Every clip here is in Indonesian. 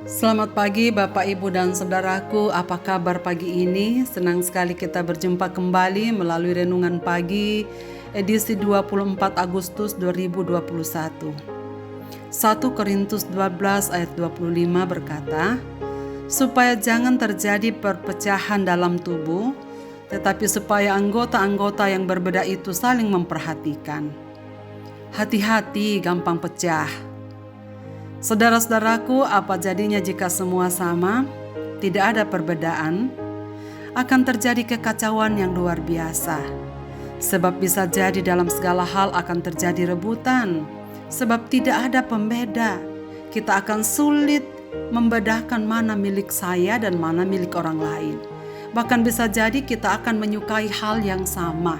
Selamat pagi Bapak, Ibu, dan Saudaraku. Apa kabar pagi ini? Senang sekali kita berjumpa kembali melalui Renungan Pagi edisi 24 Agustus 2021. 1 Korintus 12 ayat 25 berkata, supaya jangan terjadi perpecahan dalam tubuh, tetapi supaya anggota-anggota yang berbeda itu saling memperhatikan. Hati-hati gampang pecah. Saudara-saudaraku, apa jadinya jika semua sama, tidak ada perbedaan? Akan terjadi kekacauan yang luar biasa. Sebab bisa jadi dalam segala hal akan terjadi rebutan. Sebab tidak ada pembeda. Kita akan sulit membedakan mana milik saya dan mana milik orang lain. Bahkan bisa jadi kita akan menyukai hal yang sama.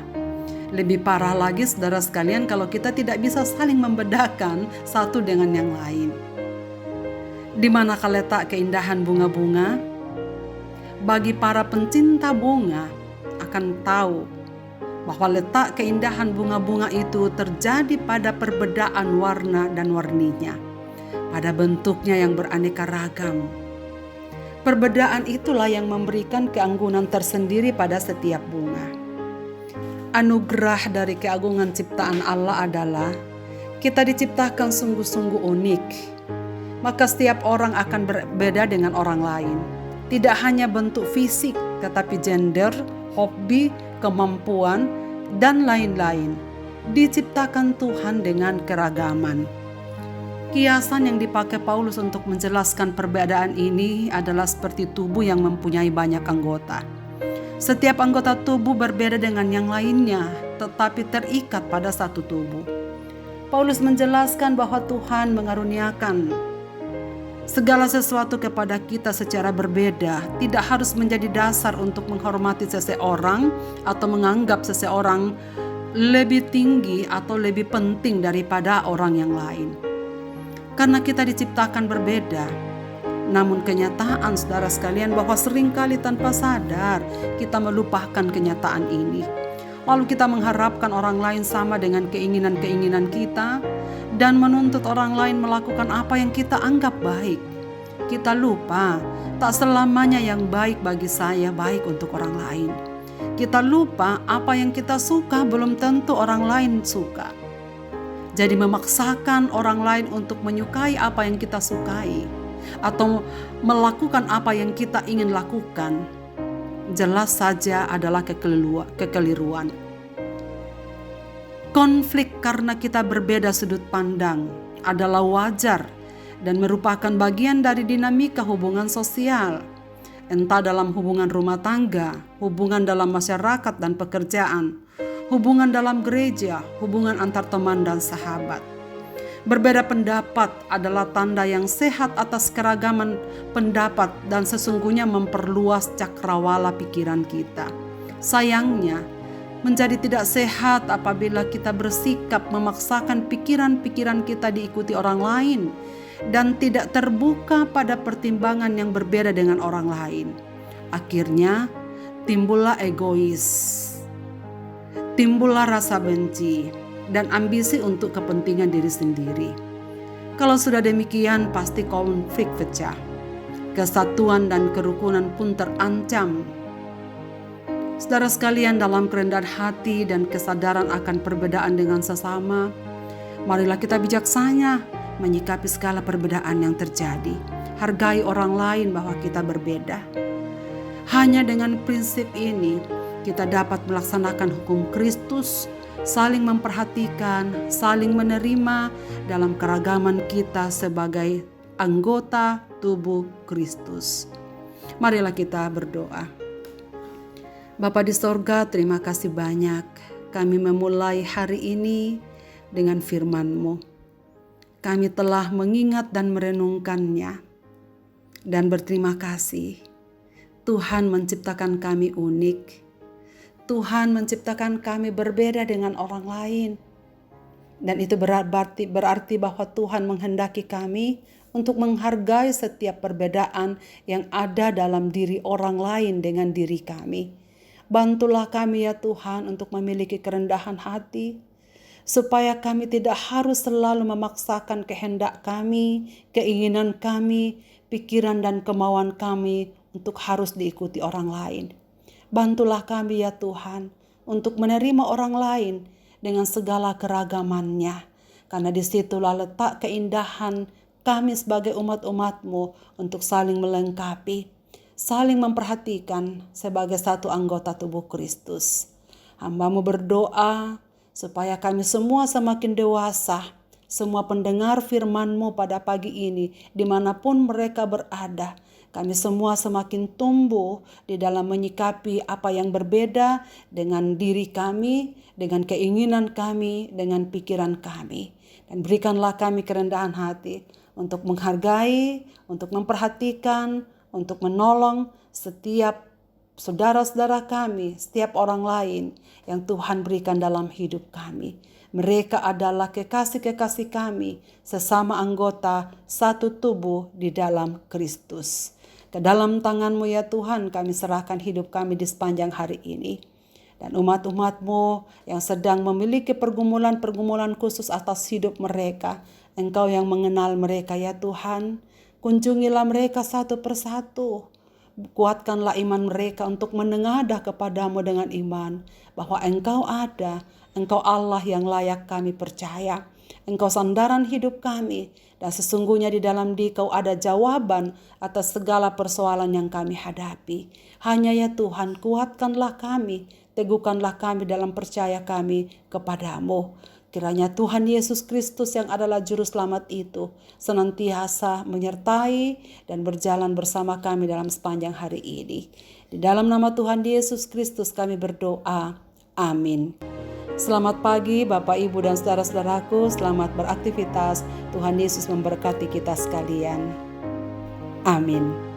Lebih parah lagi saudara sekalian kalau kita tidak bisa saling membedakan satu dengan yang lain. Di manakah letak keindahan bunga-bunga? Bagi para pencinta bunga akan tahu bahwa letak keindahan bunga-bunga itu terjadi pada perbedaan warna dan warninya, pada bentuknya yang beraneka ragam. Perbedaan itulah yang memberikan keanggunan tersendiri pada setiap bunga. Anugerah dari keagungan ciptaan Allah adalah kita diciptakan sungguh-sungguh unik. Maka setiap orang akan berbeda dengan orang lain. Tidak hanya bentuk fisik, tetapi gender, hobi, kemampuan, dan lain-lain. Diciptakan Tuhan dengan keragaman. Kiasan yang dipakai Paulus untuk menjelaskan perbedaan ini adalah seperti tubuh yang mempunyai banyak anggota. Setiap anggota tubuh berbeda dengan yang lainnya, tetapi terikat pada satu tubuh. Paulus menjelaskan bahwa Tuhan mengaruniakan segala sesuatu kepada kita secara berbeda, tidak harus menjadi dasar untuk menghormati seseorang atau menganggap seseorang lebih tinggi atau lebih penting daripada orang yang lain. Karena kita diciptakan berbeda. Namun kenyataan saudara sekalian bahwa seringkali tanpa sadar kita melupakan kenyataan ini. Lalu kita mengharapkan orang lain sama dengan keinginan-keinginan kita dan menuntut orang lain melakukan apa yang kita anggap baik. Kita lupa, tak selamanya yang baik bagi saya baik untuk orang lain. Kita lupa apa yang kita suka belum tentu orang lain suka. Jadi memaksakan orang lain untuk menyukai apa yang kita sukai atau melakukan apa yang kita ingin lakukan, jelas saja adalah kekeliruan. Konflik karena kita berbeda sudut pandang adalah wajar dan merupakan bagian dari dinamika hubungan sosial, entah dalam hubungan rumah tangga, hubungan dalam masyarakat dan pekerjaan, hubungan dalam gereja, hubungan antar teman dan sahabat. Berbeda pendapat adalah tanda yang sehat atas keragaman pendapat dan sesungguhnya memperluas cakrawala pikiran kita. Sayangnya, menjadi tidak sehat apabila kita bersikap memaksakan pikiran-pikiran kita diikuti orang lain dan tidak terbuka pada pertimbangan yang berbeda dengan orang lain. Akhirnya, timbullah egois, timbullah rasa benci, dan ambisi untuk kepentingan diri sendiri. Kalau sudah demikian, pasti konflik pecah. Kesatuan dan kerukunan pun terancam. Saudara sekalian, dalam kerendahan hati dan kesadaran akan perbedaan dengan sesama, marilah kita bijaksana menyikapi segala perbedaan yang terjadi. Hargai orang lain bahwa kita berbeda. Hanya dengan prinsip ini, kita dapat melaksanakan hukum Kristus, saling memperhatikan, saling menerima dalam keragaman kita sebagai anggota tubuh Kristus. Marilah kita berdoa. Bapa di sorga, terima kasih banyak. Kami memulai hari ini dengan firman-Mu. Kami telah mengingat dan merenungkannya. Dan berterima kasih. Tuhan menciptakan kami unik. Tuhan menciptakan kami berbeda dengan orang lain. Dan itu berarti bahwa Tuhan menghendaki kami untuk menghargai setiap perbedaan yang ada dalam diri orang lain dengan diri kami. Bantulah kami ya Tuhan untuk memiliki kerendahan hati, supaya kami tidak harus selalu memaksakan kehendak kami, keinginan kami, pikiran dan kemauan kami untuk harus diikuti orang lain. Bantulah kami ya Tuhan untuk menerima orang lain dengan segala keragamannya, karena disitulah letak keindahan kami sebagai umat-umat-Mu untuk saling melengkapi, saling memperhatikan sebagai satu anggota tubuh Kristus. Hamba-Mu berdoa supaya kami semua semakin dewasa, semua pendengar firman-Mu pada pagi ini, dimanapun mereka berada, kami semua semakin tumbuh di dalam menyikapi apa yang berbeda dengan diri kami, dengan keinginan kami, dengan pikiran kami. Dan berikanlah kami kerendahan hati untuk menghargai, untuk memperhatikan, untuk menolong setiap saudara-saudara kami, setiap orang lain yang Tuhan berikan dalam hidup kami. Mereka adalah kekasih-kekasih kami, sesama anggota satu tubuh di dalam Kristus. Ke dalam tangan-Mu ya Tuhan kami serahkan hidup kami di sepanjang hari ini. Dan umat-umat-Mu yang sedang memiliki pergumulan-pergumulan khusus atas hidup mereka, Engkau yang mengenal mereka ya Tuhan. Kunjungilah mereka satu persatu. Kuatkanlah iman mereka untuk menengadah kepadamu dengan iman, bahwa Engkau ada, Engkau Allah yang layak kami percaya. Engkau sandaran hidup kami, dan sesungguhnya di dalam Dikau ada jawaban atas segala persoalan yang kami hadapi. Hanya ya Tuhan, kuatkanlah kami, teguhkanlah kami dalam percaya kami kepadamu. Kiranya Tuhan Yesus Kristus yang adalah Juru Selamat itu senantiasa menyertai dan berjalan bersama kami dalam sepanjang hari ini. Di dalam nama Tuhan Yesus Kristus kami berdoa. Amin. Selamat pagi Bapak, Ibu, dan saudara-saudaraku. Selamat beraktivitas. Tuhan Yesus memberkati kita sekalian. Amin.